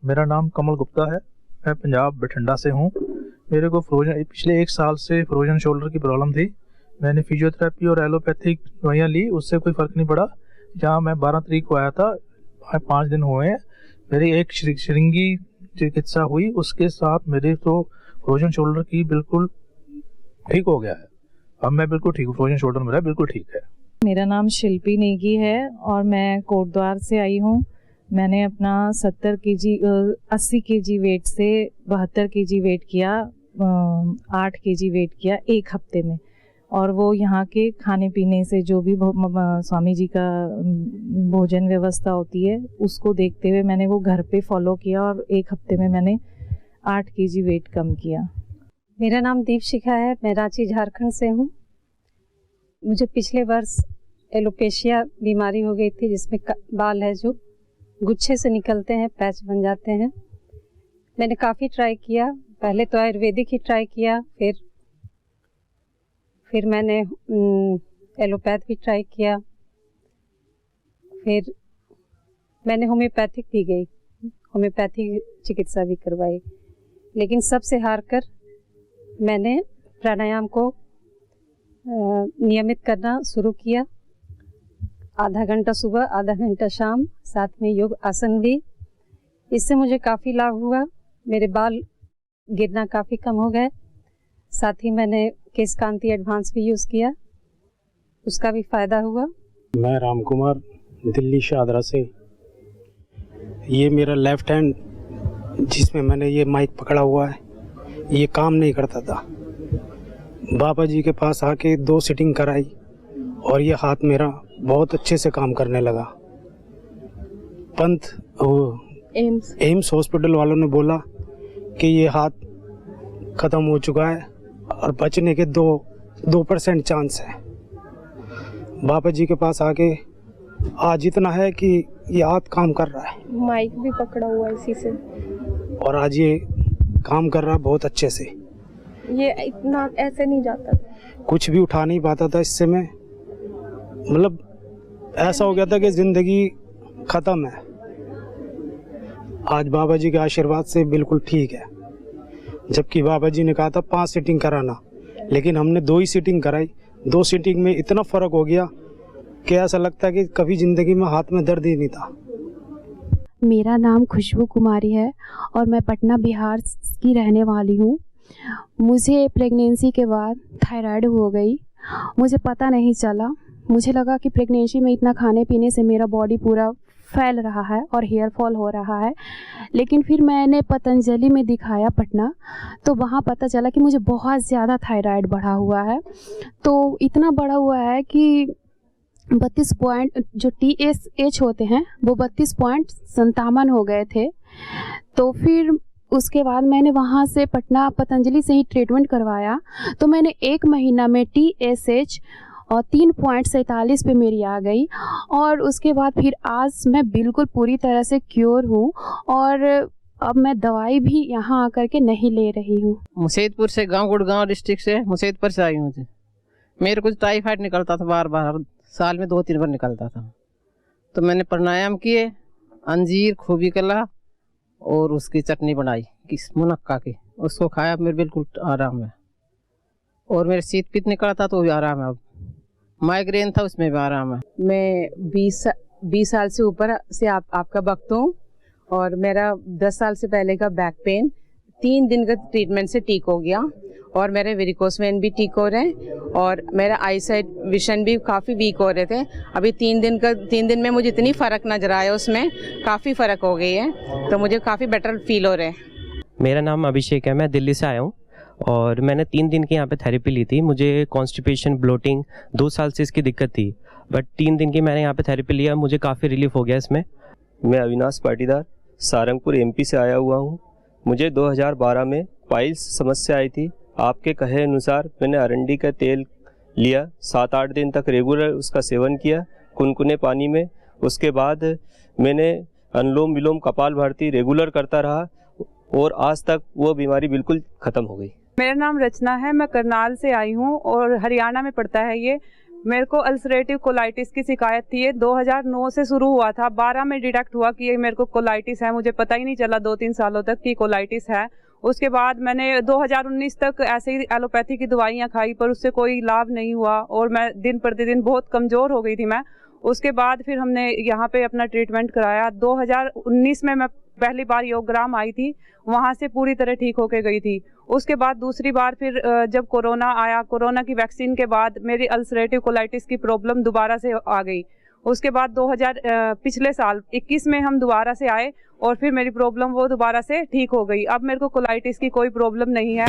मेरा नाम कमल गुप्ता है। मैं पंजाब बठिंडा से हूँ। मेरे को पिछले 1 साल से फ्रोजन शोल्डर की प्रॉब्लम थी। मैंने फिजियोथेरेपी और एलोपैथिक दवाइयाँ ली, उससे कोई फ़र्क नहीं पड़ा। जहाँ मैं 12 तारीख को आया था, 5 दिन हुए हैं, मेरी एक श्रृंगी चिकित्सा हुई, उसके साथ मेरे तो फ्रोजन शोल्डर की बिल्कुल ठीक हो गया है। अब मैं बिल्कुल ठीक हूँ, फ्रोजन शोल्डर मेरा बिल्कुल ठीक है। मेरा नाम शिल्पी नेगी है और मैं कोटद्वार से आई हूँ। मैंने अपना 80 केजी वेट से 72 केजी वेट किया, 8 केजी वेट किया 1 हफ्ते में। और वो यहाँ के खाने पीने से, जो भी स्वामी जी का भोजन व्यवस्था होती है, उसको देखते हुए मैंने वो घर पे फॉलो किया और 1 हफ्ते में मैंने 8 केजी वेट कम किया। मेरा नाम दीपशिखा है, मैं रांची झारखंड से हूँ। मुझे पिछले वर्ष एलोपेशिया बीमारी हो गई थी, जिसमें बाल है जो गुच्छे से निकलते हैं, पैच बन जाते हैं। मैंने काफ़ी ट्राई किया, पहले तो आयुर्वेदिक ही ट्राई किया, फिर मैंने एलोपैथ भी ट्राई किया, फिर मैंने होम्योपैथिक भी गई, होम्योपैथिक चिकित्सा भी करवाई। लेकिन सबसे हार कर मैंने प्राणायाम को नियमित करना शुरू किया। आधा घंटा सुबह, आधा घंटा शाम, साथ में योग आसन भी। इससे मुझे काफ़ी लाभ हुआ। मेरे बाल गिरना काफ़ी कम हो गए। साथ ही मैंने केश कांति एडवांस भी यूज़ किया, उसका भी फ़ायदा हुआ। मैं राम कुमार, दिल्ली शाहदरा से। ये मेरा लेफ्ट हैंड, जिसमें मैंने ये माइक पकड़ा हुआ है, ये काम नहीं करता था। बाबा जी के पास आके 2 सिटिंग कराई और ये हाथ मेरा बहुत अच्छे से काम करने लगा। एम्स हॉस्पिटल वालों ने बोला कि ये हाथ ख़त्म हो चुका है और बचने के 2% चांस है। बाबा जी के पास आके आज इतना है कि ये हाथ काम कर रहा है, माइक भी पकड़ा हुआ है इसी से, और आज ये काम कर रहा है बहुत अच्छे से। ये इतना ऐसे नहीं जाता था, कुछ भी उठा नहीं पाता था इससे मैं, मतलब ऐसा हो गया था कि ज़िंदगी ख़त्म है। आज बाबा जी के आशीर्वाद से बिल्कुल ठीक है। जबकि बाबा जी ने कहा था 5 सीटिंग कराना, लेकिन हमने 2 ही सीटिंग कराई। 2 सीटिंग में इतना फ़र्क हो गया कि ऐसा लगता है कि कभी ज़िंदगी में हाथ में दर्द ही नहीं था। मेरा नाम खुशबू कुमारी है और मैं पटना बिहार की रहने वाली हूँ। मुझे प्रेगनेंसी के बाद थायराइड हो गई। मुझे पता नहीं चला। मुझे लगा कि प्रेगनेंसी में इतना खाने पीने से मेरा बॉडी पूरा फैल रहा है और हेयर फॉल हो रहा है। लेकिन फिर मैंने पतंजलि में दिखाया पटना, तो वहाँ पता चला कि मुझे बहुत ज़्यादा थायराइड बढ़ा हुआ है। तो इतना बढ़ा हुआ है कि 32 पॉइंट जो TSH होते हैं वो 32.57 हो गए थे। तो फिर उसके बाद मैंने वहाँ से पटना पतंजलि से ही ट्रीटमेंट करवाया। तो मैंने 1 महीना में TSH और 3.47 पे मेरी आ गई। और उसके बाद फिर आज मैं बिल्कुल पूरी तरह से क्योर हूँ और अब मैं दवाई भी यहाँ आकर के नहीं ले रही हूँ। मुसेदपुर से, गांव गुड़गांव डिस्ट्रिक्ट से, मुसेदपुर से आई हूँ। मेरे को टाइफाइड निकलता था बार, साल में 2-3 बार निकलता था। तो मैंने प्राणायाम किए, अंजीर, खूबी कला और उसकी चटनी बनाई मुनक्का की, उसको खाया, मेरे बिल्कुल आराम है। और मेरे शीत पित्त निकला था तो भी आराम है। अब माइग्रेन था, उसमें भी आराम है। मैं 20 साल से ऊपर से आपका भक्त हूँ और मेरा 10 साल से पहले का बैक पेन 3 दिन का ट्रीटमेंट से ठीक हो गया और मेरे वेरिकोस वेन भी ठीक हो रहे हैं और मेरा आई साइट विजन भी काफ़ी वीक हो रहे थे। अभी 3 दिन में मुझे इतनी फ़र्क नजर आया, उसमें काफ़ी फ़र्क हो गई है, तो मुझे काफ़ी बेटर फील हो रहे हैं। मेरा नाम अभिषेक है, मैं दिल्ली से आया हूँ और मैंने 3 दिन की यहाँ पे थेरेपी ली थी। मुझे कॉन्स्टिपेशन, ब्लोटिंग 2 साल से इसकी दिक्कत थी, बट 3 दिन की मैंने यहाँ पे थेरेपी लिया, मुझे काफ़ी रिलीफ हो गया इसमें। मैं अविनाश पाटीदार, सारंगपुर MP से आया हुआ हूँ। मुझे 2012 में पाइल्स समस्या आई थी। आपके कहे अनुसार मैंने अरंडी का तेल लिया, 7-8 दिन तक रेगुलर उसका सेवन किया कुनकुने पानी में। उसके बाद मैंने अनुलोम विलोम, कपालभाति रेगुलर करता रहा और आज तक वो बीमारी बिल्कुल ख़त्म हो गई। मेरा नाम रचना है, मैं करनाल से आई हूँ और हरियाणा में पड़ता है ये। मेरे को अल्सरेटिव कोलाइटिस की शिकायत थी। ये 2009 से शुरू हुआ था, 12 में डिटेक्ट हुआ कि ये मेरे को कोलाइटिस है। मुझे पता ही नहीं चला 2-3 सालों तक कि कोलाइटिस है। उसके बाद मैंने 2019 तक ऐसे ही एलोपैथी की दवाइयाँ खाई, पर उससे कोई लाभ नहीं हुआ और मैं दिन प्रतिदिन बहुत कमज़ोर हो गई थी मैं। उसके बाद फिर हमने यहाँ पे अपना ट्रीटमेंट कराया। 2019 में मैं पहली बार योगग्राम आई थी, वहाँ से पूरी तरह ठीक होके गई थी। उसके बाद दूसरी बार फिर जब कोरोना आया, कोरोना की वैक्सीन के बाद मेरी अल्सरेटिव कोलाइटिस की प्रॉब्लम दोबारा से आ गई। उसके बाद पिछले साल 21 में हम दोबारा से आए और फिर मेरी प्रॉब्लम वो दोबारा से ठीक हो गई। अब मेरे को कोलाइटिस की कोई प्रॉब्लम नहीं है।